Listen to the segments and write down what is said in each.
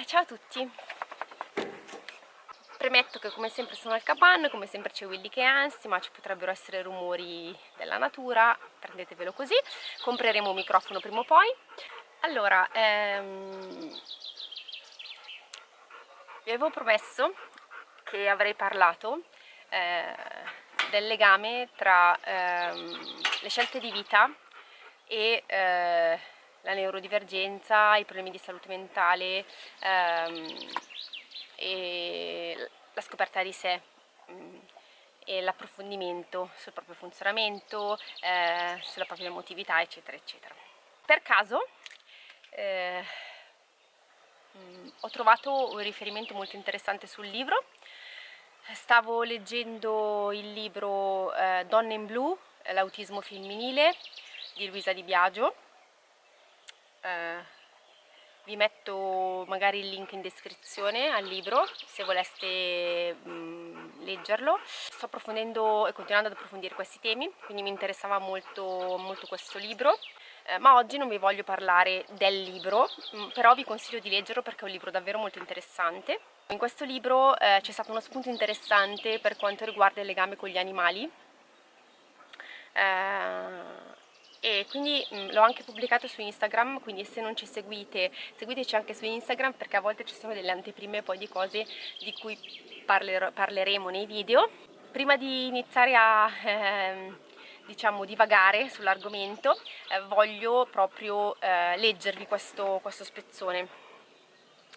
Ciao a tutti! Premetto che come sempre sono al capanno, come sempre c'è Willy che è anzi, ma ci potrebbero essere rumori della natura, prendetevelo così. Compreremo un microfono prima o poi. Allora, vi avevo promesso che avrei parlato del legame tra le scelte di vita e la neurodivergenza, i problemi di salute mentale e la scoperta di sé e l'approfondimento sul proprio funzionamento, sulla propria emotività, eccetera, eccetera. Per caso ho trovato un riferimento molto interessante sul libro. Stavo leggendo il libro Donne in blu, l'autismo femminile di Luisa Di Biagio. Vi metto magari il link in descrizione al libro se voleste leggerlo. Sto approfondendo e continuando ad approfondire questi temi, quindi mi interessava molto questo libro. Ma oggi non vi voglio parlare del libro, però vi consiglio di leggerlo perché è un libro davvero molto interessante. In questo libro c'è stato uno spunto interessante per quanto riguarda il legame con gli animali, e quindi l'ho anche pubblicato su Instagram, quindi se non ci seguite, seguiteci anche su Instagram perché a volte ci sono delle anteprime poi di cose di cui parleremo nei video. Prima di iniziare a diciamo divagare sull'argomento, voglio proprio leggervi questo spezzone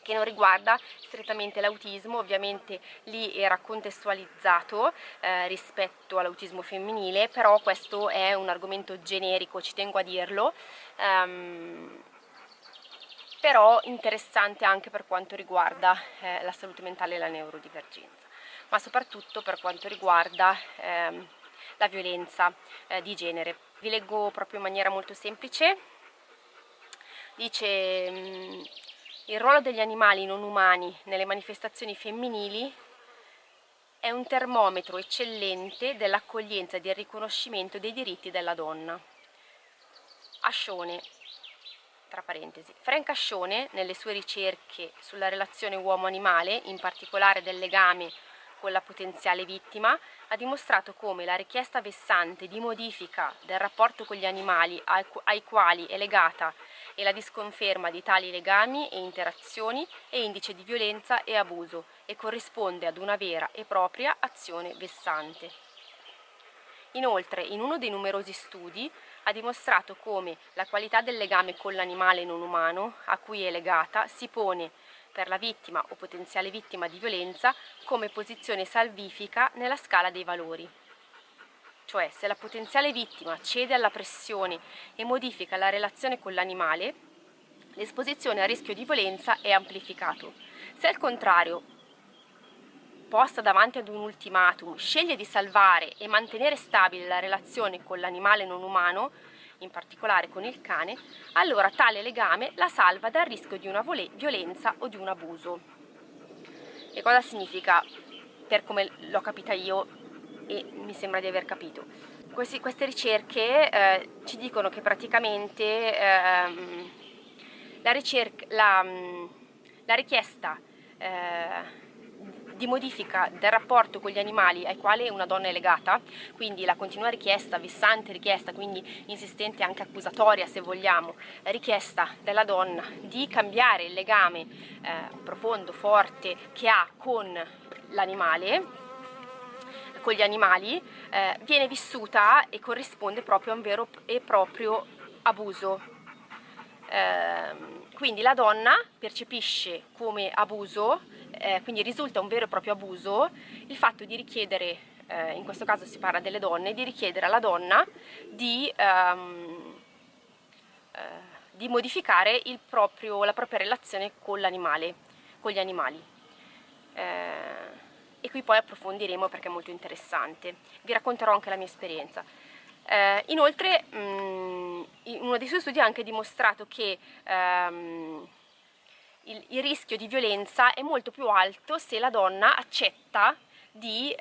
che non riguarda strettamente l'autismo. Ovviamente lì era contestualizzato rispetto all'autismo femminile, però questo è un argomento generico, ci tengo a dirlo, però interessante anche per quanto riguarda la salute mentale e la neurodivergenza, ma soprattutto per quanto riguarda la violenza di genere. Vi leggo proprio in maniera molto semplice. Dice: il ruolo degli animali non umani nelle manifestazioni femminili è un termometro eccellente dell'accoglienza e del riconoscimento dei diritti della donna. Ascione, tra parentesi. Frank Ascione, nelle sue ricerche sulla relazione uomo-animale, in particolare del legame con la potenziale vittima, ha dimostrato come la richiesta vessante di modifica del rapporto con gli animali ai quali è legata e la disconferma di tali legami e interazioni è indice di violenza e abuso e corrisponde ad una vera e propria azione vessante. Inoltre, in uno dei numerosi studi, ha dimostrato come la qualità del legame con l'animale non umano a cui è legata si pone per la vittima o potenziale vittima di violenza come posizione salvifica nella scala dei valori. Cioè, se la potenziale vittima cede alla pressione e modifica la relazione con l'animale, l'esposizione a rischio di violenza è amplificato. Se al contrario, posta davanti ad un ultimatum, sceglie di salvare e mantenere stabile la relazione con l'animale non umano, in particolare con il cane, allora tale legame la salva dal rischio di una violenza o di un abuso. E cosa significa, per come l'ho capita io e mi sembra di aver capito? Queste ricerche ci dicono che praticamente la richiesta di modifica del rapporto con gli animali ai quali una donna è legata, quindi la continua richiesta, vessante richiesta, quindi insistente anche accusatoria se vogliamo, richiesta della donna di cambiare il legame profondo, forte che ha con l'animale, con gli animali, viene vissuta e corrisponde proprio a un vero e proprio abuso. Quindi la donna percepisce come abuso, quindi risulta un vero e proprio abuso, il fatto di richiedere, in questo caso si parla delle donne, di richiedere alla donna di modificare la propria relazione con l'animale, con gli animali. E qui poi approfondiremo perché è molto interessante. Vi racconterò anche la mia esperienza. Inoltre uno dei suoi studi ha anche dimostrato che il rischio di violenza è molto più alto se la donna accetta di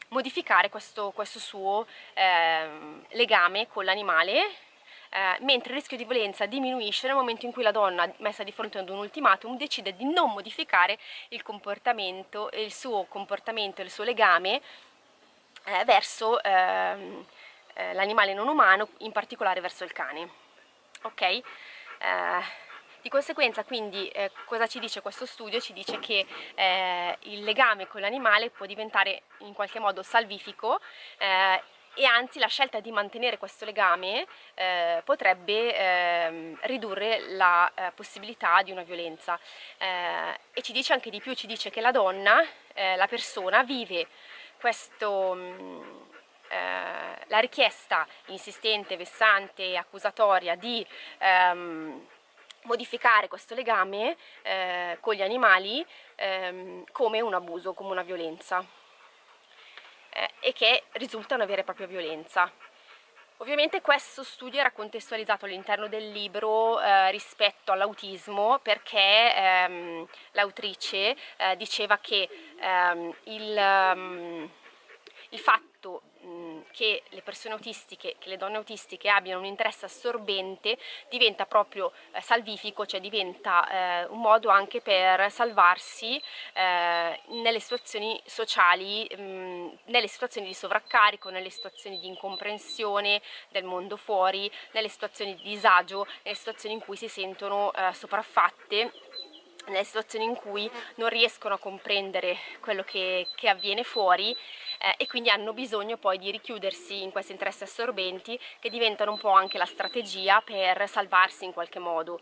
modificare questo suo legame con l'animale, mentre il rischio di violenza diminuisce nel momento in cui la donna, messa di fronte ad un ultimatum, decide di non modificare il comportamento, il suo comportamento, il suo legame verso l'animale non umano, in particolare verso il cane. Ok? Di conseguenza, quindi, cosa ci dice questo studio? Ci dice che il legame con l'animale può diventare in qualche modo salvifico, e anzi la scelta di mantenere questo legame potrebbe ridurre la possibilità di una violenza. E ci dice anche di più, ci dice che la donna, la persona, vive la richiesta insistente, vessante, accusatoria di modificare questo legame con gli animali come un abuso, come una violenza, e che risulta una vera e propria violenza. Ovviamente questo studio era contestualizzato all'interno del libro rispetto all'autismo, perché l'autrice diceva che il fatto che le persone autistiche, che le donne autistiche abbiano un interesse assorbente diventa proprio salvifico, cioè diventa un modo anche per salvarsi nelle situazioni sociali, nelle situazioni di sovraccarico, nelle situazioni di incomprensione del mondo fuori, nelle situazioni di disagio, nelle situazioni in cui si sentono sopraffatte, nelle situazioni in cui non riescono a comprendere quello che avviene fuori, e quindi hanno bisogno poi di richiudersi in questi interessi assorbenti, che diventano un po' anche la strategia per salvarsi in qualche modo.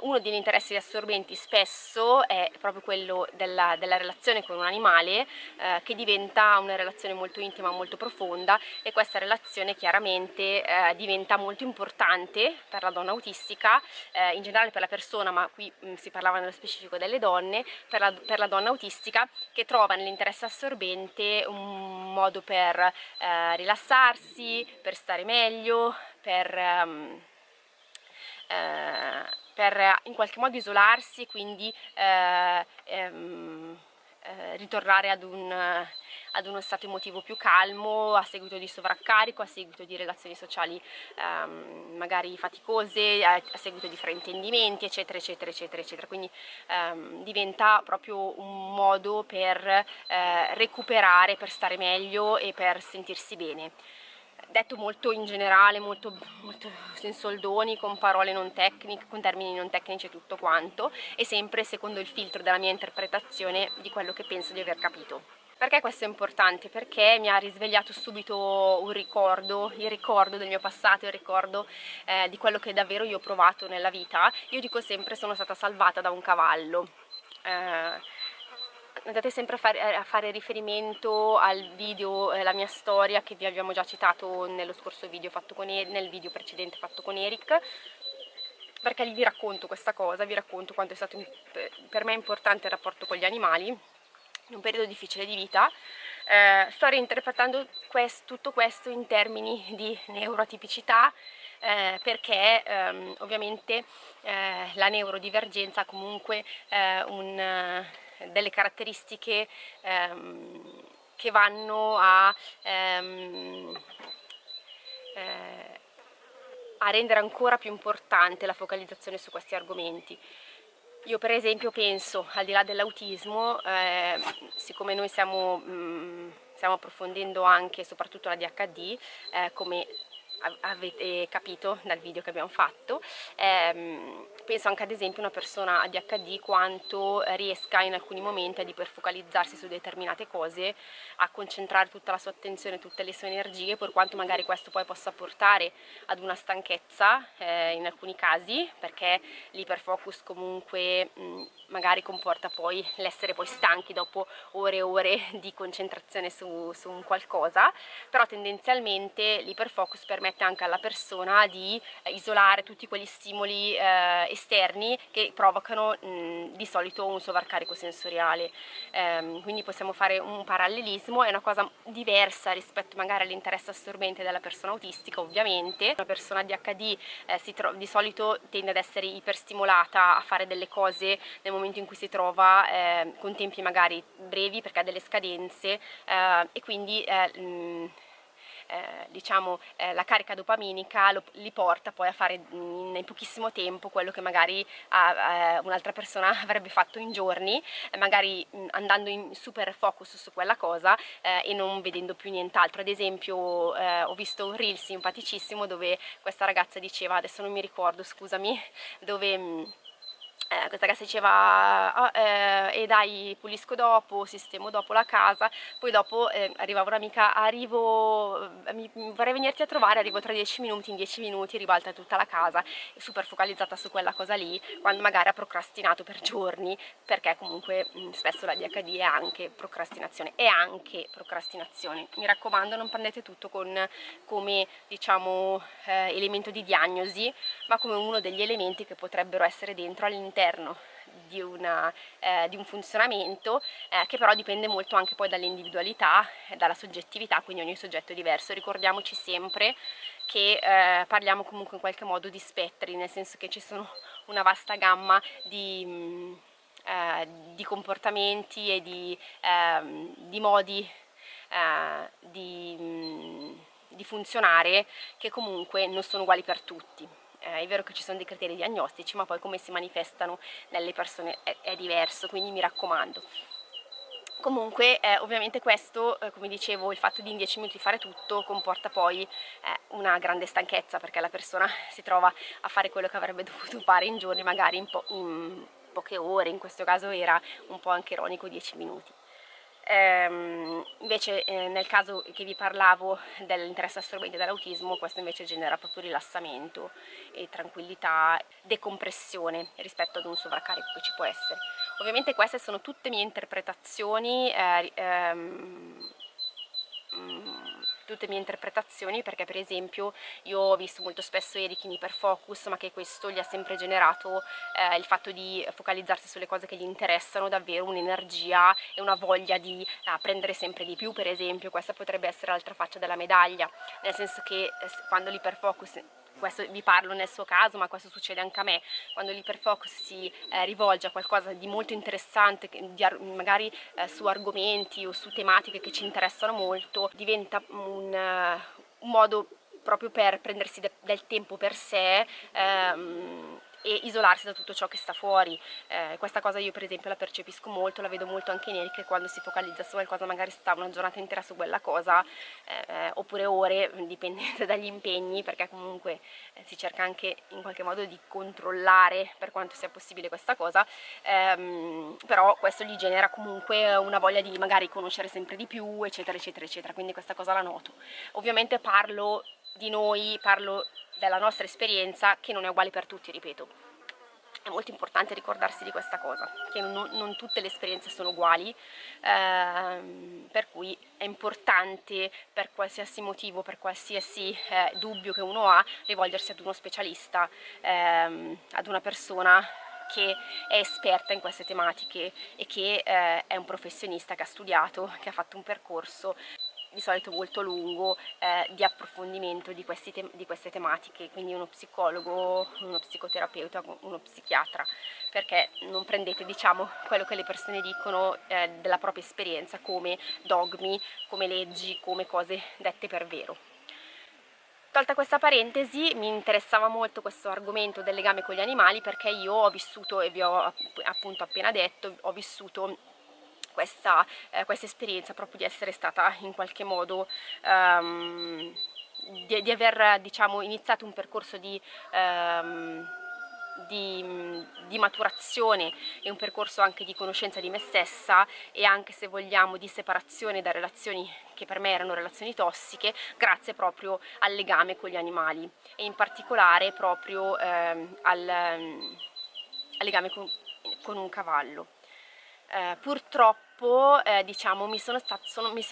Uno degli interessi assorbenti spesso è proprio quello della relazione con un animale, che diventa una relazione molto intima, molto profonda, e questa relazione chiaramente diventa molto importante per la donna autistica, in generale per la persona, ma qui si parlava nello specifico delle donne, per la donna autistica, che trova nell'interesse assorbente un modo per rilassarsi, per stare meglio, per in qualche modo isolarsi, e quindi ritornare ad uno stato emotivo più calmo a seguito di sovraccarico, a seguito di relazioni sociali magari faticose, a seguito di fraintendimenti, eccetera eccetera eccetera eccetera. Quindi diventa proprio un modo per recuperare, per stare meglio e per sentirsi bene. Detto molto in generale, molto in soldoni, con parole non tecniche, con termini non tecnici e tutto quanto, e sempre secondo il filtro della mia interpretazione di quello che penso di aver capito. Perché questo è importante? Perché mi ha risvegliato subito un ricordo, il ricordo del mio passato, il ricordo di quello che davvero io ho provato nella vita. Io dico sempre: sono stata salvata da un cavallo. Andate sempre a fare riferimento al video La mia storia, che vi abbiamo già citato nello scorso video fatto con nel video precedente fatto con Eric, perché lì vi racconto questa cosa, vi racconto quanto è stato per me importante il rapporto con gli animali in un periodo difficile di vita. Sto reinterpretando tutto questo in termini di neuroatipicità, perché ovviamente la neurodivergenza ha comunque delle caratteristiche che vanno a rendere ancora più importante la focalizzazione su questi argomenti. Io per esempio penso, al di là dell'autismo, siccome noi stiamo approfondendo anche e soprattutto la DHD, come avete capito dal video che abbiamo fatto, penso anche ad esempio una persona ADHD quanto riesca in alcuni momenti ad iperfocalizzarsi su determinate cose, a concentrare tutta la sua attenzione, tutte le sue energie, per quanto magari questo poi possa portare ad una stanchezza in alcuni casi, perché l'iperfocus comunque magari comporta poi l'essere poi stanchi dopo ore e ore di concentrazione su un qualcosa, però tendenzialmente l'iperfocus permette permette anche alla persona di isolare tutti quegli stimoli esterni che provocano di solito un sovraccarico sensoriale. Quindi possiamo fare un parallelismo, è una cosa diversa rispetto magari all'interesse assorbente della persona autistica. Ovviamente una persona ADHD di solito tende ad essere iperstimolata a fare delle cose nel momento in cui si trova con tempi magari brevi perché ha delle scadenze e quindi diciamo la carica dopaminica li porta poi a fare in pochissimo tempo quello che magari un'altra persona avrebbe fatto in giorni, magari andando in super focus su quella cosa e non vedendo più nient'altro. Ad esempio ho visto un reel simpaticissimo dove questa ragazza diceva, adesso non mi ricordo, scusami, dove questa ragazza diceva e dai, pulisco dopo, sistemo dopo la casa, poi dopo arrivava un'amica, vorrei venirti a trovare, arrivo tra 10 minuti, in 10 minuti ribalta tutta la casa, super focalizzata su quella cosa lì, quando magari ha procrastinato per giorni, perché comunque spesso la DHD è anche procrastinazione, mi raccomando non prendete tutto come diciamo elemento di diagnosi, ma come uno degli elementi che potrebbero essere dentro all'interno di un funzionamento che però dipende molto anche poi dall'individualità, dalla soggettività, quindi ogni soggetto è diverso. Ricordiamoci sempre che parliamo comunque in qualche modo di spettri, nel senso che ci sono una vasta gamma di comportamenti e di modi di funzionare che comunque non sono uguali per tutti. È vero che ci sono dei criteri diagnostici, ma poi come si manifestano nelle persone è diverso, quindi mi raccomando. Comunque ovviamente questo, come dicevo, il fatto di in 10 minuti fare tutto comporta poi una grande stanchezza, perché la persona si trova a fare quello che avrebbe dovuto fare in giorni, magari in poche ore, in questo caso era un po' anche ironico 10 minuti. Invece nel caso che vi parlavo dell'interesse assorbente dell'autismo, questo invece genera proprio rilassamento e tranquillità, decompressione rispetto ad un sovraccarico che ci può essere. Ovviamente queste sono tutte mie interpretazioni, perché per esempio io ho visto molto spesso Eric in iperfocus, ma che questo gli ha sempre generato il fatto di focalizzarsi sulle cose che gli interessano, davvero un'energia e una voglia di apprendere sempre di più. Per esempio questa potrebbe essere l'altra faccia della medaglia, nel senso che quando l'iperfocus, questo vi parlo nel suo caso, ma questo succede anche a me, quando l'iperfocus si rivolge a qualcosa di molto interessante, magari su argomenti o su tematiche che ci interessano molto, diventa un modo proprio per prendersi del tempo per sé e isolarsi da tutto ciò che sta fuori. Questa cosa io per esempio la percepisco molto, la vedo molto anche in Eric, quando si focalizza su qualcosa, magari sta una giornata intera su quella cosa, oppure ore, dipendente dagli impegni, perché comunque si cerca anche in qualche modo di controllare per quanto sia possibile questa cosa, però questo gli genera comunque una voglia di magari conoscere sempre di più, eccetera eccetera eccetera, quindi questa cosa la noto. Ovviamente parlo di noi, parlo della nostra esperienza, che non è uguale per tutti, ripeto. È molto importante ricordarsi di questa cosa, che non tutte le esperienze sono uguali, per cui è importante per qualsiasi motivo, per qualsiasi dubbio che uno ha, rivolgersi ad uno specialista, ad una persona che è esperta in queste tematiche e che è un professionista che ha studiato, che ha fatto un percorso di solito molto lungo di approfondimento di queste tematiche, quindi uno psicologo, uno psicoterapeuta, uno psichiatra, perché non prendete, diciamo, quello che le persone dicono della propria esperienza come dogmi, come leggi, come cose dette per vero. Tolta questa parentesi, mi interessava molto questo argomento del legame con gli animali, perché io ho vissuto, e vi ho appunto appena detto, ho vissuto questa esperienza proprio di essere stata in qualche modo di aver, diciamo, iniziato un percorso di maturazione e un percorso anche di conoscenza di me stessa, e anche, se vogliamo, di separazione da relazioni che per me erano relazioni tossiche, grazie proprio al legame con gli animali, e in particolare proprio al legame con un cavallo. Purtroppo diciamo, mi sono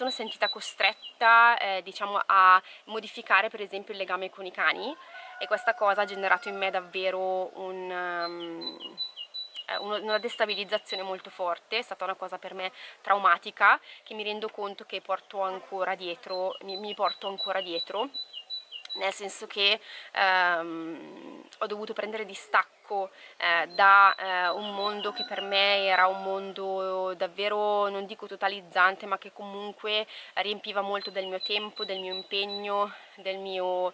sentita costretta diciamo, a modificare per esempio il legame con i cani, e questa cosa ha generato in me davvero una destabilizzazione molto forte. È stata una cosa per me traumatica, che mi rendo conto che porto ancora dietro, mi porto ancora dietro, nel senso che ho dovuto prendere distacco da un mondo che per me era un mondo davvero, non dico totalizzante, ma che comunque riempiva molto del mio tempo, del mio impegno, del mio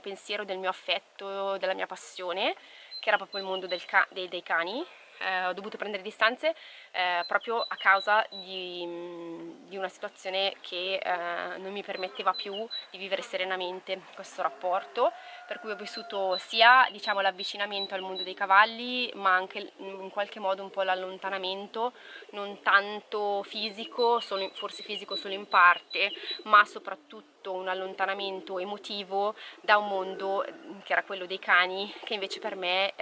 pensiero, del mio affetto, della mia passione, che era proprio il mondo dei cani. Ho dovuto prendere distanze proprio a causa di una situazione che non mi permetteva più di vivere serenamente questo rapporto, per cui ho vissuto sia, diciamo, l'avvicinamento al mondo dei cavalli, ma anche in qualche modo un po' l'allontanamento, non tanto fisico, forse fisico solo in parte, ma soprattutto un allontanamento emotivo da un mondo che era quello dei cani, che invece per me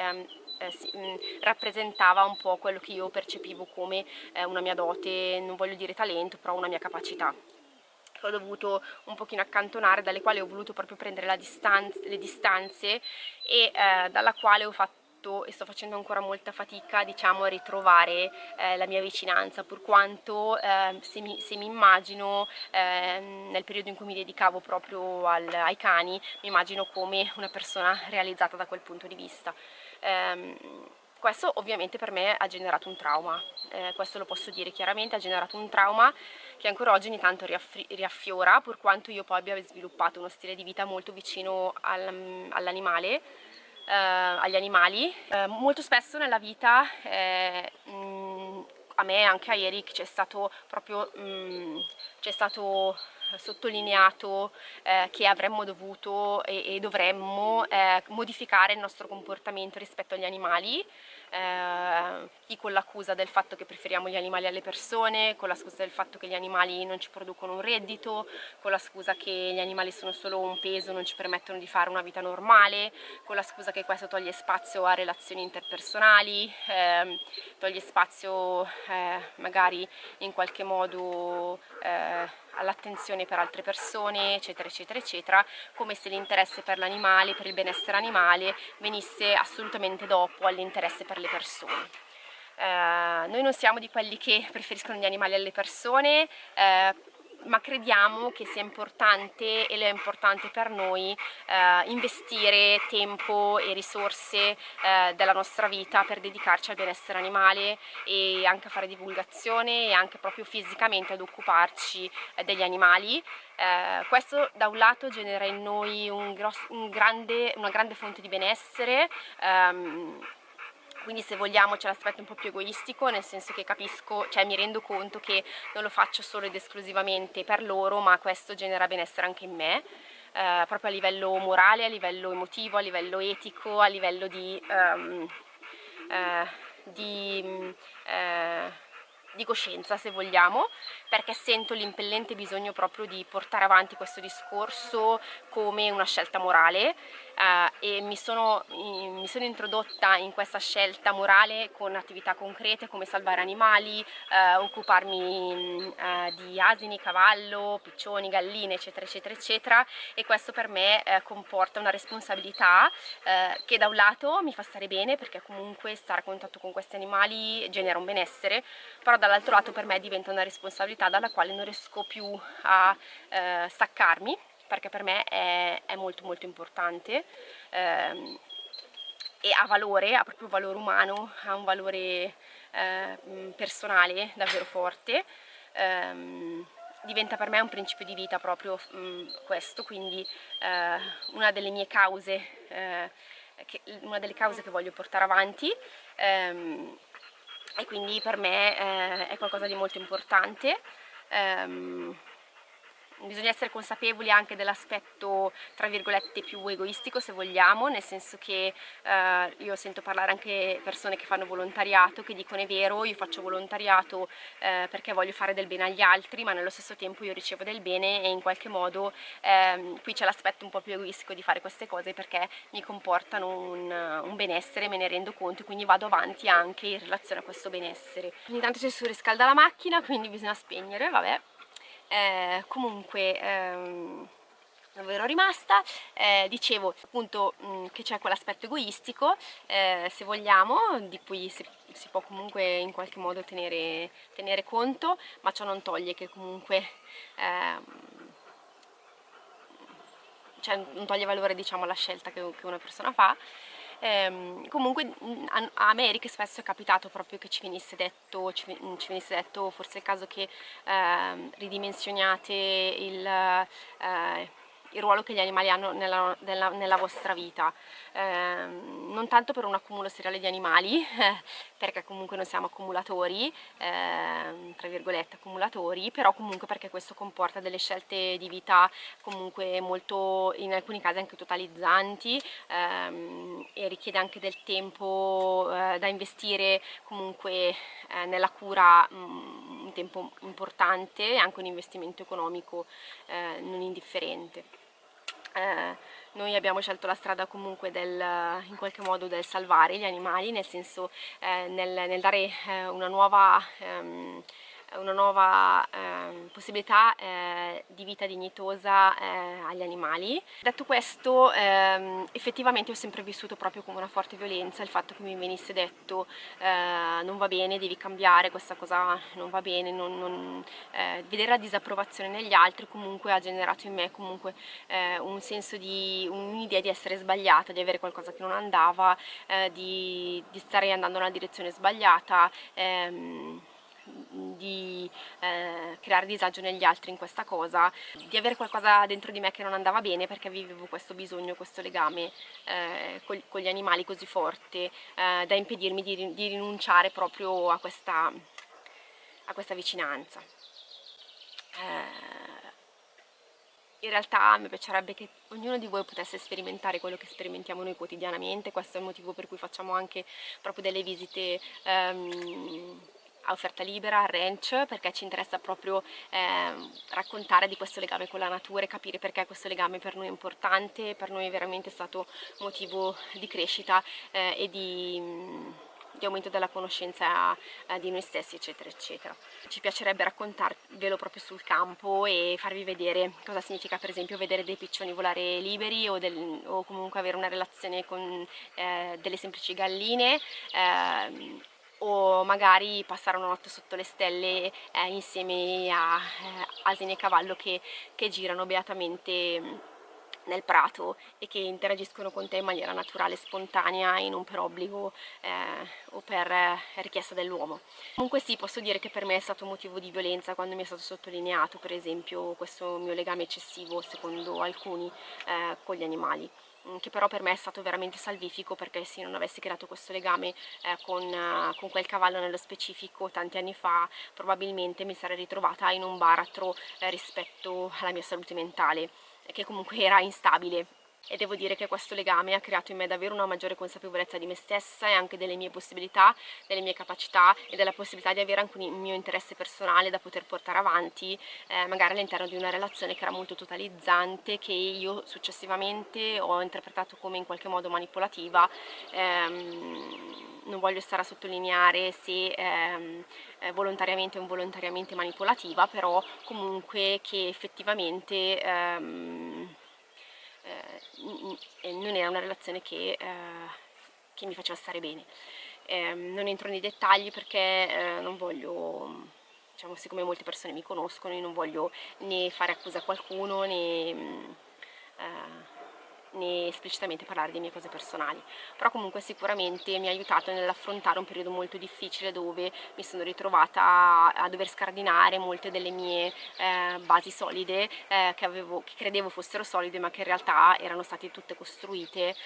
rappresentava un po' quello che io percepivo come una mia dote, non voglio dire talento, però una mia capacità, che ho dovuto un pochino accantonare, dalle quali ho voluto proprio prendere le distanze, e dalla quale ho fatto e sto facendo ancora molta fatica, diciamo, a ritrovare la mia vicinanza, pur quanto se mi immagino nel periodo in cui mi dedicavo proprio ai cani, mi immagino come una persona realizzata da quel punto di vista. Questo ovviamente per me ha generato un trauma, questo lo posso dire chiaramente, ha generato un trauma che ancora oggi ogni tanto riaffiora, pur quanto io poi abbia sviluppato uno stile di vita molto vicino all'animale, agli animali. Molto spesso nella vita a me e anche a Eric c'è stato proprio sottolineato che avremmo dovuto e dovremmo modificare il nostro comportamento rispetto agli animali, chi con l'accusa del fatto che preferiamo gli animali alle persone, con la scusa del fatto che gli animali non ci producono un reddito, con la scusa che gli animali sono solo un peso, non ci permettono di fare una vita normale, con la scusa che questo toglie spazio a relazioni interpersonali, toglie spazio magari in qualche modo all'attenzione per altre persone, eccetera eccetera eccetera, come se l'interesse per l'animale, per il benessere animale, venisse assolutamente dopo all'interesse per le persone. Noi non siamo di quelli che preferiscono gli animali alle persone, ma crediamo che sia importante, ed è importante per noi, investire tempo e risorse della nostra vita per dedicarci al benessere animale, e anche a fare divulgazione, e anche proprio fisicamente ad occuparci degli animali. Questo da un lato genera in noi una grande fonte di benessere, quindi se vogliamo c'è l'aspetto un po' più egoistico, nel senso che capisco, cioè mi rendo conto che non lo faccio solo ed esclusivamente per loro, ma questo genera benessere anche in me, proprio a livello morale, a livello emotivo, a livello etico, a livello di, di coscienza, se vogliamo, perché sento l'impellente bisogno proprio di portare avanti questo discorso come una scelta morale, e mi sono introdotta in questa scelta morale con attività concrete come salvare animali, occuparmi di asini, cavallo, piccioni, galline, eccetera eccetera eccetera, e questo per me comporta una responsabilità che da un lato mi fa stare bene, perché comunque stare a contatto con questi animali genera un benessere, però dall'altro lato per me diventa una responsabilità dalla quale non riesco più a staccarmi, perché per me è molto molto importante, e ha valore, ha proprio un valore umano, ha un valore personale davvero forte. Diventa per me un principio di vita proprio questo, quindi una delle mie cause, una delle cause che voglio portare avanti, e quindi per me è qualcosa di molto importante. bisogna essere consapevoli anche dell'aspetto tra virgolette più egoistico, se vogliamo, nel senso che io sento parlare anche persone che fanno volontariato che dicono: è vero, io faccio volontariato perché voglio fare del bene agli altri, ma nello stesso tempo io ricevo del bene, e in qualche modo qui c'è l'aspetto un po' più egoistico di fare queste cose perché mi comportano un benessere, me ne rendo conto, e quindi vado avanti anche in relazione a questo benessere. Ogni tanto si surriscalda la macchina, quindi bisogna spegnere, vabbè. Comunque dove ero rimasta, dicevo appunto che c'è quell'aspetto egoistico, se vogliamo, di cui si può comunque in qualche modo tenere conto, ma ciò non toglie che comunque cioè non toglie valore, diciamo, alla scelta che una persona fa. Comunque a me Eric spesso è capitato proprio che ci venisse detto, forse è il caso che ridimensioniate il ruolo che gli animali hanno nella vostra vita, non tanto per un accumulo seriale di animali, perché comunque non siamo accumulatori, tra virgolette accumulatori, però comunque perché questo comporta delle scelte di vita comunque molto, in alcuni casi anche totalizzanti, e richiede anche del tempo da investire comunque nella cura, un tempo importante e anche un investimento economico non indifferente. Noi abbiamo scelto la strada comunque in qualche modo del salvare gli animali, nel senso nel dare una nuova possibilità di vita dignitosa agli animali. Detto questo, effettivamente ho sempre vissuto proprio come una forte violenza il fatto che mi venisse detto non va bene, devi cambiare, questa cosa non va bene, vedere la disapprovazione negli altri comunque ha generato in me comunque un senso di un'idea di essere sbagliata, di avere qualcosa che non andava, di stare andando nella direzione sbagliata, di creare disagio negli altri in questa cosa, di avere qualcosa dentro di me che non andava bene perché vivevo questo bisogno, questo legame con gli animali così forte da impedirmi di rinunciare proprio a questa vicinanza. In realtà mi piacerebbe che ognuno di voi potesse sperimentare quello che sperimentiamo noi quotidianamente. Questo è il motivo per cui facciamo anche proprio delle visite a offerta libera al ranch, perché ci interessa proprio raccontare di questo legame con la natura e capire perché questo legame per noi è importante. Per noi è veramente stato motivo di crescita e di aumento della conoscenza di noi stessi, eccetera eccetera. Ci piacerebbe raccontarvelo proprio sul campo e farvi vedere cosa significa per esempio vedere dei piccioni volare liberi o comunque avere una relazione con delle semplici galline, o magari passare una notte sotto le stelle insieme a asini e cavallo che girano beatamente nel prato e che interagiscono con te in maniera naturale, spontanea e non per obbligo o per richiesta dell'uomo. Comunque sì, posso dire che per me è stato motivo di violenza quando mi è stato sottolineato per esempio questo mio legame eccessivo, secondo alcuni, con gli animali, che però per me è stato veramente salvifico, perché se non avessi creato questo legame con quel cavallo nello specifico tanti anni fa, probabilmente mi sarei ritrovata in un baratro rispetto alla mia salute mentale, che comunque era instabile. E devo dire che questo legame ha creato in me davvero una maggiore consapevolezza di me stessa e anche delle mie possibilità, delle mie capacità e della possibilità di avere anche un mio interesse personale da poter portare avanti, magari all'interno di una relazione che era molto totalizzante, che io successivamente ho interpretato come in qualche modo manipolativa. Non voglio stare a sottolineare se volontariamente o involontariamente manipolativa, però comunque che effettivamente non era una relazione che mi faceva stare bene. Non entro nei dettagli perché non voglio, diciamo, siccome molte persone mi conoscono, io non voglio né fare accusa a qualcuno né esplicitamente parlare di mie cose personali, però comunque sicuramente mi ha aiutato nell'affrontare un periodo molto difficile dove mi sono ritrovata a dover scardinare molte delle mie basi solide che credevo fossero solide, ma che in realtà erano state tutte costruite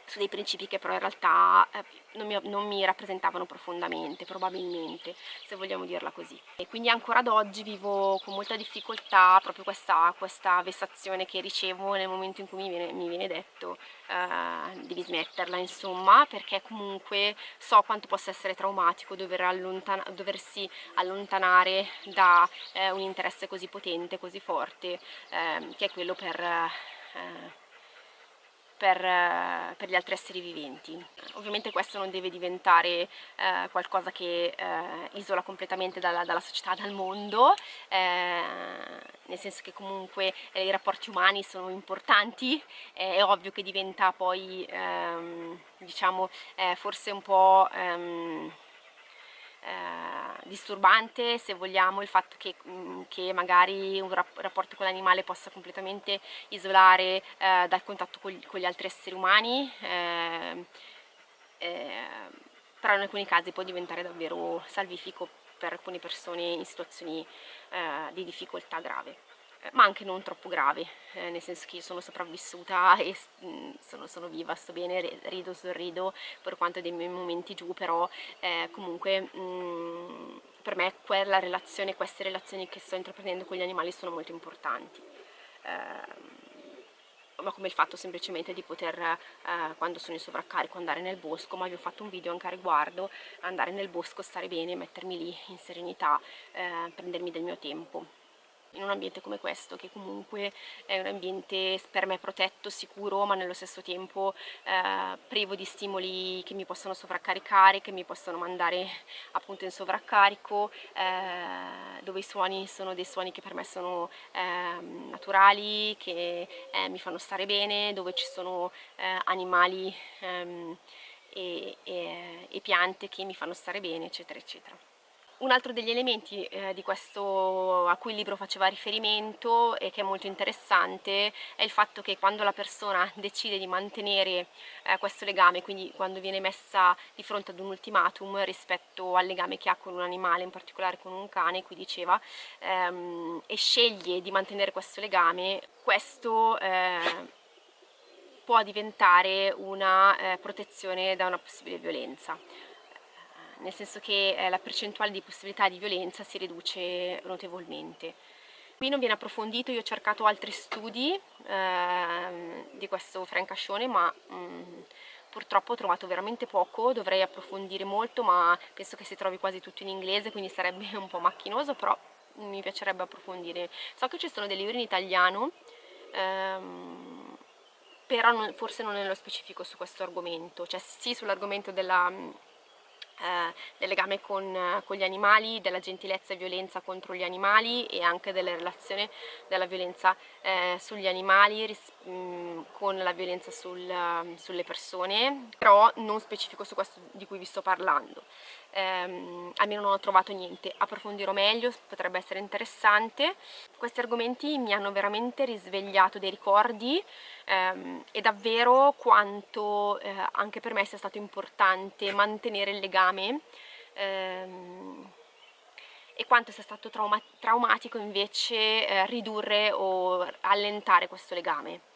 su dei principi che però in realtà non mi rappresentavano profondamente, probabilmente, se vogliamo dirla così. E quindi ancora ad oggi vivo con molta difficoltà proprio questa vessazione che ricevo nel momento in cui mi viene detto devi smetterla, insomma, perché comunque so quanto possa essere traumatico doversi allontanare da un interesse così potente, così forte, che è quello per gli altri esseri viventi. Ovviamente questo non deve diventare qualcosa che isola completamente dalla società, dal mondo, nel senso che comunque i rapporti umani sono importanti, è ovvio che diventa poi diciamo forse un po' disturbante, se vogliamo, il fatto che magari un rapporto con l'animale possa completamente isolare dal contatto con gli altri esseri umani, però in alcuni casi può diventare davvero salvifico per alcune persone in situazioni di difficoltà grave, ma anche non troppo grave, nel senso che io sono sopravvissuta e sono viva, sto bene, rido, sorrido per quanto dei miei momenti giù, però comunque per me queste relazioni che sto intraprendendo con gli animali sono molto importanti. Ma come il fatto semplicemente di poter, quando sono in sovraccarico, andare nel bosco, ma vi ho fatto un video anche a riguardo, andare nel bosco, stare bene, mettermi lì in serenità, prendermi del mio tempo in un ambiente come questo, che comunque è un ambiente per me protetto, sicuro, ma nello stesso tempo privo di stimoli che mi possono sovraccaricare, che mi possono mandare appunto in sovraccarico, dove i suoni sono dei suoni che per me sono naturali, che mi fanno stare bene, dove ci sono animali e piante che mi fanno stare bene, eccetera, eccetera. Un altro degli elementi di questo a cui il libro faceva riferimento e che è molto interessante è il fatto che quando la persona decide di mantenere questo legame, quindi quando viene messa di fronte ad un ultimatum rispetto al legame che ha con un animale, in particolare con un cane, qui diceva, e sceglie di mantenere questo legame, questo può diventare una protezione da una possibile violenza, nel senso che la percentuale di possibilità di violenza si riduce notevolmente. Qui non viene approfondito, io ho cercato altri studi di questo francascione, ma purtroppo ho trovato veramente poco, dovrei approfondire molto, ma penso che si trovi quasi tutto in inglese, quindi sarebbe un po' macchinoso, però mi piacerebbe approfondire. So che ci sono dei libri in italiano, però forse non nello specifico su questo argomento, cioè sì sull'argomento del legame con gli animali, della gentilezza e violenza contro gli animali e anche della relazione della violenza sugli animali con la violenza sulle persone, però non specifico su questo di cui vi sto parlando. Almeno non ho trovato niente, approfondirò meglio, potrebbe essere interessante. Questi argomenti mi hanno veramente risvegliato dei ricordi e davvero quanto anche per me sia stato importante mantenere il legame e quanto sia stato traumatico invece ridurre o allentare questo legame.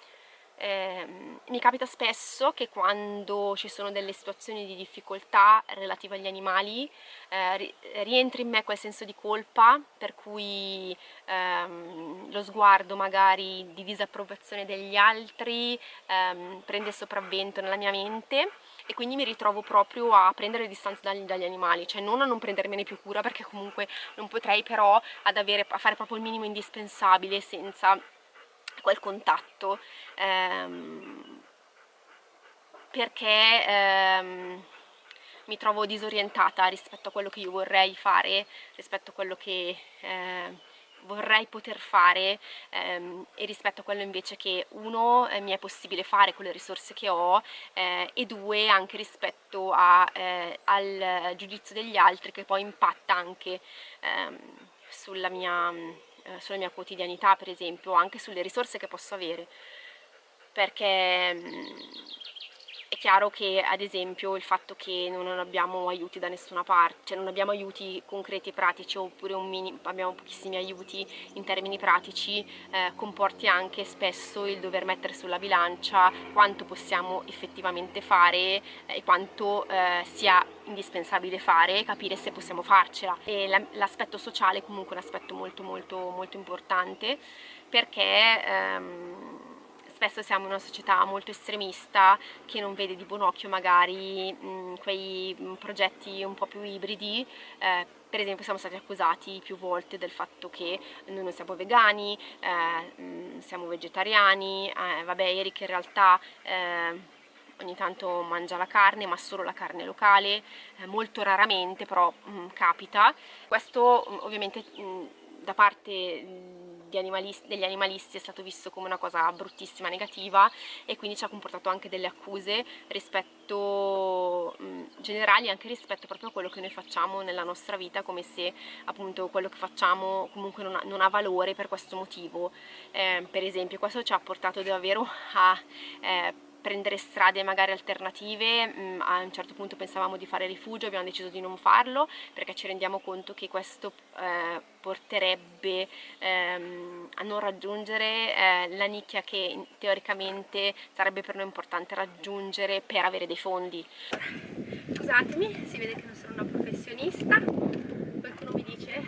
Mi capita spesso che quando ci sono delle situazioni di difficoltà relative agli animali rientri in me quel senso di colpa per cui lo sguardo magari di disapprovazione degli altri prende sopravvento nella mia mente e quindi mi ritrovo proprio a prendere distanza dagli animali, cioè non a non prendermene più cura perché comunque non potrei, però a fare proprio il minimo indispensabile senza quel contatto, perché mi trovo disorientata rispetto a quello che io vorrei fare, rispetto a quello che vorrei poter fare e rispetto a quello invece che uno mi è possibile fare con le risorse che ho e due anche rispetto al giudizio degli altri che poi impatta anche sulla mia quotidianità, per esempio, o anche sulle risorse che posso avere, perché È chiaro che ad esempio il fatto che non abbiamo aiuti da nessuna parte, cioè non abbiamo aiuti concreti e pratici, oppure abbiamo pochissimi aiuti in termini pratici, comporti anche spesso il dover mettere sulla bilancia quanto possiamo effettivamente fare e quanto sia indispensabile fare, capire se possiamo farcela. E l'aspetto sociale è comunque un aspetto molto molto molto importante, perché spesso siamo in una società molto estremista che non vede di buon occhio magari quei progetti un po' più ibridi. Per esempio siamo stati accusati più volte del fatto che noi non siamo vegani, siamo vegetariani, vabbè, Eric in realtà ogni tanto mangia la carne, ma solo la carne locale, molto raramente, però capita. Questo ovviamente da parte degli animalisti è stato visto come una cosa bruttissima, negativa, e quindi ci ha comportato anche delle accuse rispetto generali, anche rispetto proprio a quello che noi facciamo nella nostra vita, come se appunto quello che facciamo comunque non ha valore per questo motivo. Per esempio questo ci ha portato davvero a prendere strade magari alternative. A un certo punto pensavamo di fare rifugio, abbiamo deciso di non farlo perché ci rendiamo conto che questo porterebbe a non raggiungere la nicchia che teoricamente sarebbe per noi importante raggiungere per avere dei fondi. Scusatemi, si vede che non sono una professionista. Qualcuno mi dice,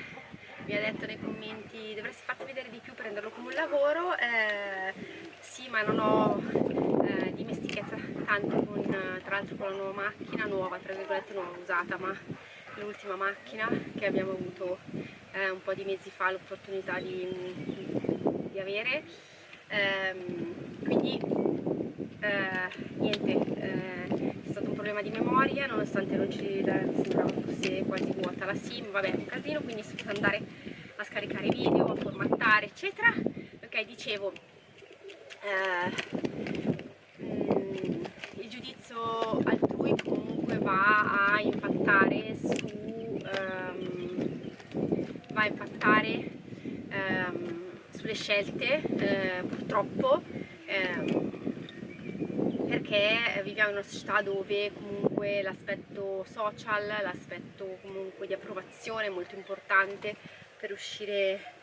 mi ha detto nei commenti, dovresti farti vedere di più, prenderlo come un lavoro. Sì, ma non ho dimestichezza tanto con, tra l'altro, con la nuova macchina, nuova, tra virgolette nuova, usata, ma l'ultima macchina che abbiamo avuto un po' di mesi fa l'opportunità di avere. Quindi niente, è stato un problema di memoria, nonostante non ci sembrava fosse quasi vuota la SIM, vabbè, un casino, quindi sono dovuta andare a scaricare video, a formattare, eccetera. Ok, dicevo, il giudizio altrui comunque va a impattare sulle scelte, purtroppo, perché viviamo in una società dove comunque l'aspetto social, l'aspetto comunque di approvazione è molto importante per riuscire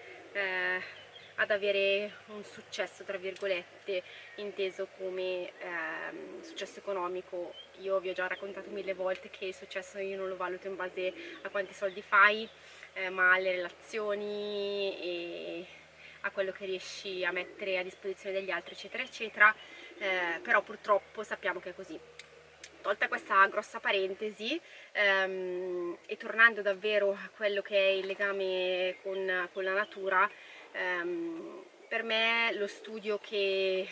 ad avere un successo, tra virgolette, inteso come successo economico. Io vi ho già raccontato 1000 volte che il successo io non lo valuto in base a quanti soldi fai, ma alle relazioni e a quello che riesci a mettere a disposizione degli altri, eccetera eccetera. Però purtroppo sappiamo che è così. Tolta questa grossa parentesi, e tornando davvero a quello che è il legame con la natura, per me lo studio quelle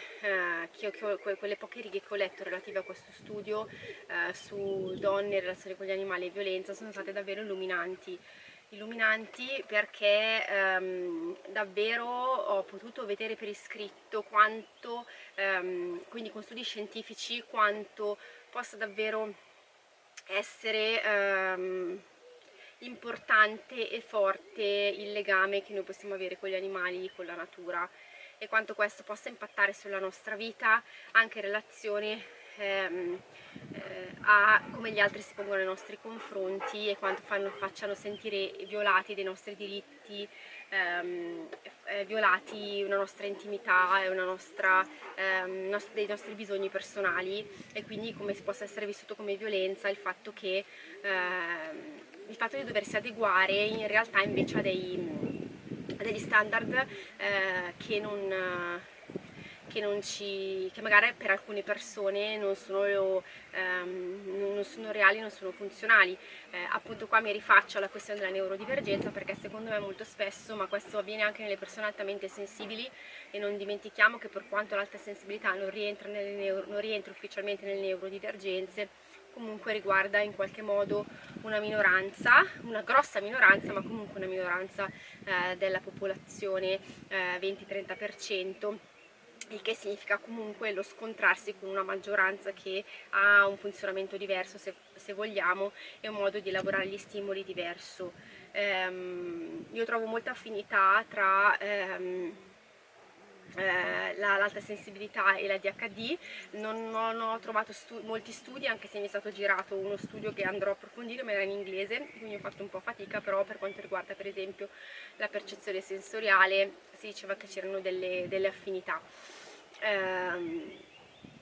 poche righe che ho letto relative a questo studio su donne, relazioni con gli animali e violenza sono state davvero illuminanti, perché davvero ho potuto vedere per iscritto quanto, quindi con studi scientifici, quanto possa davvero essere importante e forte il legame che noi possiamo avere con gli animali, con la natura, e quanto questo possa impattare sulla nostra vita, anche in relazione a come gli altri si pongono nei nostri confronti e quanto facciano sentire violati dei nostri diritti, violati una nostra intimità e dei nostri bisogni personali, e quindi come si possa essere vissuto come violenza il fatto di doversi adeguare in realtà invece a degli standard che magari per alcune persone non sono reali, non sono funzionali. Appunto qua mi rifaccio alla questione della neurodivergenza, perché secondo me molto spesso, ma questo avviene anche nelle persone altamente sensibili, e non dimentichiamo che per quanto l'alta sensibilità non rientra ufficialmente nelle neurodivergenze, comunque riguarda in qualche modo una minoranza, una grossa minoranza, ma comunque una minoranza della popolazione, 20-30%, il che significa comunque lo scontrarsi con una maggioranza che ha un funzionamento diverso, se vogliamo, e un modo di elaborare gli stimoli diverso. Io trovo molta affinità tra l'alta sensibilità e la DHD. Non ho trovato molti studi, anche se mi è stato girato uno studio che andrò a approfondire, ma era in inglese, quindi ho fatto un po' fatica. Però per quanto riguarda per esempio la percezione sensoriale si diceva che c'erano delle affinità.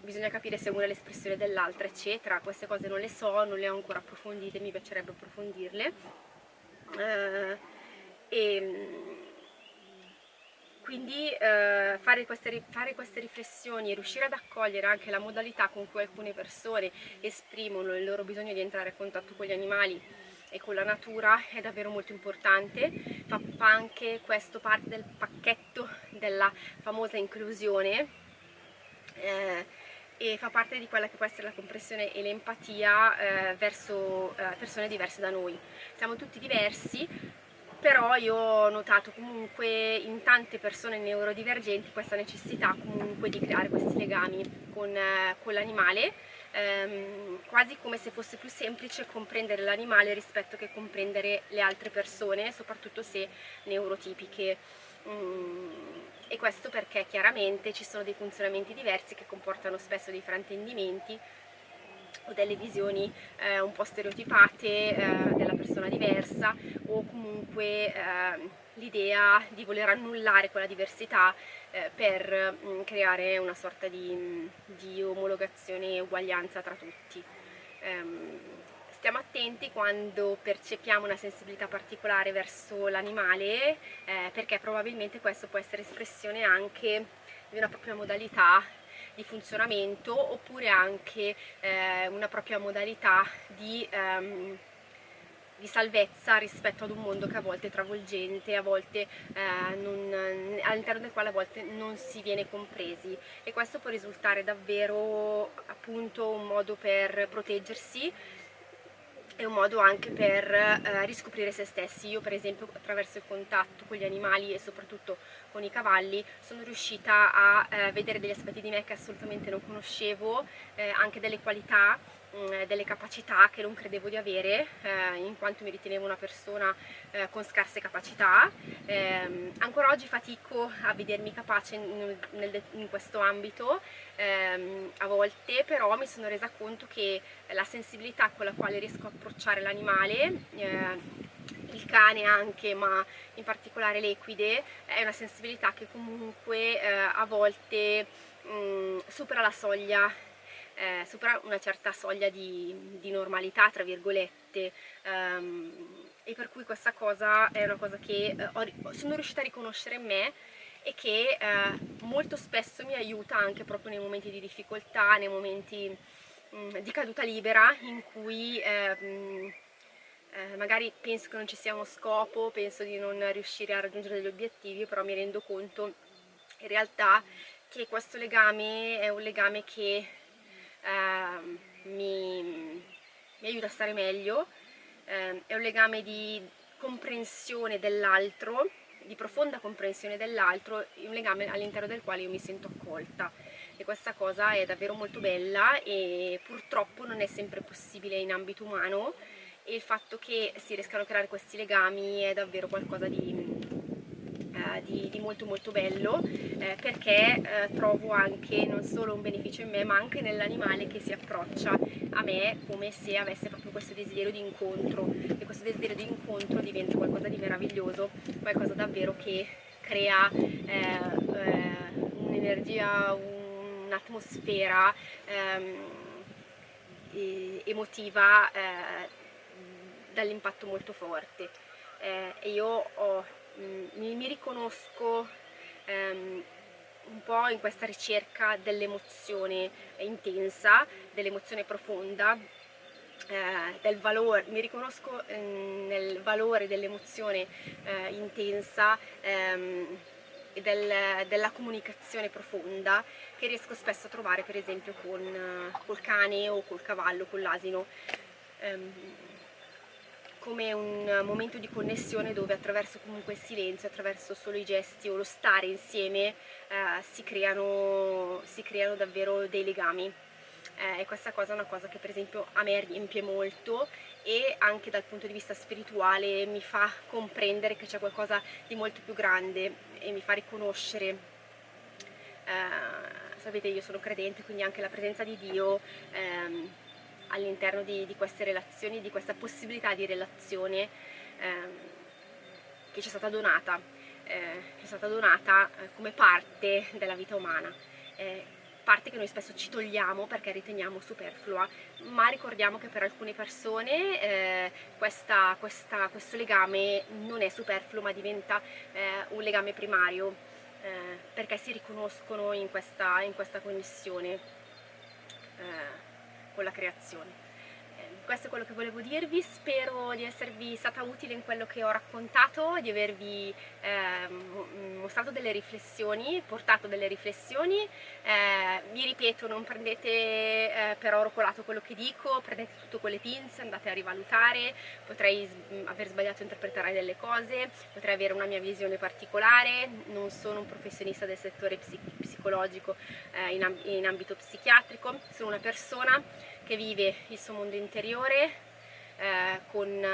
Bisogna capire se una è l'espressione dell'altra, eccetera. Queste cose non le so, non le ho ancora approfondite, mi piacerebbe approfondirle. Quindi fare queste riflessioni e riuscire ad accogliere anche la modalità con cui alcune persone esprimono il loro bisogno di entrare a contatto con gli animali e con la natura è davvero molto importante. Fa anche questo parte del pacchetto della famosa inclusione, e fa parte di quella che può essere la comprensione e l'empatia verso persone diverse da noi. Siamo tutti diversi, però io ho notato comunque in tante persone neurodivergenti questa necessità comunque di creare questi legami con l'animale, quasi come se fosse più semplice comprendere l'animale rispetto che comprendere le altre persone, soprattutto se neurotipiche. E questo perché chiaramente ci sono dei funzionamenti diversi che comportano spesso dei fraintendimenti o delle visioni un po' stereotipate della persona diversa, o comunque l'idea di voler annullare quella diversità per creare una sorta di omologazione e uguaglianza tra tutti. Stiamo attenti quando percepiamo una sensibilità particolare verso l'animale, perché probabilmente questo può essere espressione anche di una propria modalità di funzionamento, oppure anche una propria modalità di salvezza rispetto ad un mondo che a volte è travolgente, a volte all'interno del quale a volte non si viene compresi, e questo può risultare davvero appunto un modo per proteggersi e un modo anche per riscoprire se stessi. Io per esempio attraverso il contatto con gli animali e soprattutto con i cavalli sono riuscita a vedere degli aspetti di me che assolutamente non conoscevo, anche delle qualità, delle capacità che non credevo di avere, in quanto mi ritenevo una persona con scarse capacità. Ancora oggi fatico a vedermi capace in questo ambito, a volte, però mi sono resa conto che la sensibilità con la quale riesco a approcciare l'animale, il cane anche, ma in particolare l'equide, è una sensibilità che comunque a volte supera la soglia, supera una certa soglia di normalità, tra virgolette, e per cui questa cosa è una cosa che sono riuscita a riconoscere in me, e che molto spesso mi aiuta anche proprio nei momenti di difficoltà, nei momenti di caduta libera, in cui magari penso che non ci sia uno scopo, penso di non riuscire a raggiungere degli obiettivi, però mi rendo conto in realtà che questo legame è un legame che mi aiuta a stare meglio, è un legame di comprensione dell'altro, di profonda comprensione dell'altro, un legame all'interno del quale io mi sento accolta, e questa cosa è davvero molto bella e purtroppo non è sempre possibile in ambito umano, e il fatto che si riescano a creare questi legami è davvero qualcosa di molto molto bello, perché trovo anche non solo un beneficio in me, ma anche nell'animale che si approccia a me come se avesse proprio questo desiderio di incontro, e questo desiderio di incontro diventa qualcosa di meraviglioso, qualcosa davvero che crea un'energia, un'atmosfera emotiva dall'impatto molto forte, e io mi riconosco un po' in questa ricerca dell'emozione intensa, dell'emozione profonda, del valore, mi riconosco nel valore dell'emozione intensa, e della comunicazione profonda che riesco spesso a trovare per esempio col cane o col cavallo, con l'asino, come un momento di connessione dove attraverso comunque il silenzio, attraverso solo i gesti o lo stare insieme si creano davvero dei legami. E questa cosa è una cosa che per esempio a me riempie molto, e anche dal punto di vista spirituale mi fa comprendere che c'è qualcosa di molto più grande e mi fa riconoscere Sapete, io sono credente, quindi anche la presenza di Dio all'interno di queste relazioni, di questa possibilità di relazione che ci è stata donata, come parte della vita umana, parte che noi spesso ci togliamo perché riteniamo superflua, ma ricordiamo che per alcune persone questo legame non è superfluo, ma diventa un legame primario, perché si riconoscono in questa connessione con la creazione. Questo è quello che volevo dirvi, spero di esservi stata utile in quello che ho raccontato, di avervi mostrato delle riflessioni, portato delle riflessioni. Vi ripeto, non prendete per oro colato quello che dico, prendete tutto con le pinze, andate a rivalutare, potrei aver sbagliato a interpretare delle cose, potrei avere una mia visione particolare, non sono un professionista del settore psicologico in ambito psichiatrico, sono una persona che vive il suo mondo interiore con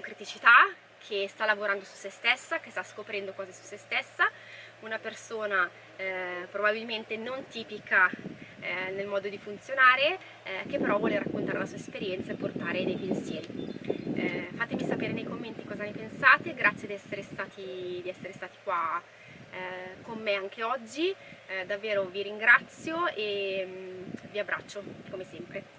criticità, che sta lavorando su se stessa, che sta scoprendo cose su se stessa, una persona probabilmente non tipica nel modo di funzionare, che però vuole raccontare la sua esperienza e portare dei pensieri. Fatemi sapere nei commenti cosa ne pensate, grazie di essere stati qua con me anche oggi, davvero vi ringrazio e vi abbraccio come sempre.